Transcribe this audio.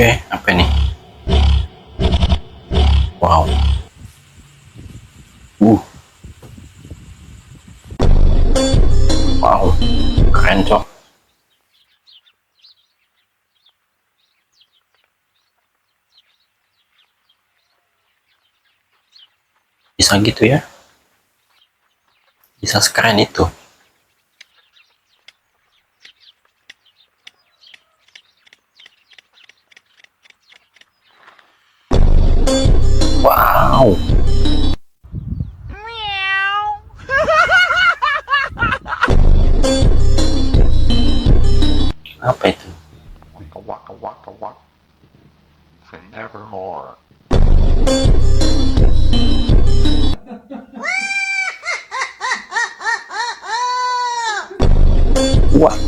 Oke, apa nih? Wow. Wow, keren cok. Bisa gitu ya? Bisa sekeren itu? Wow. Apa itu? Waka waka waka waka. Forevermore. Wah,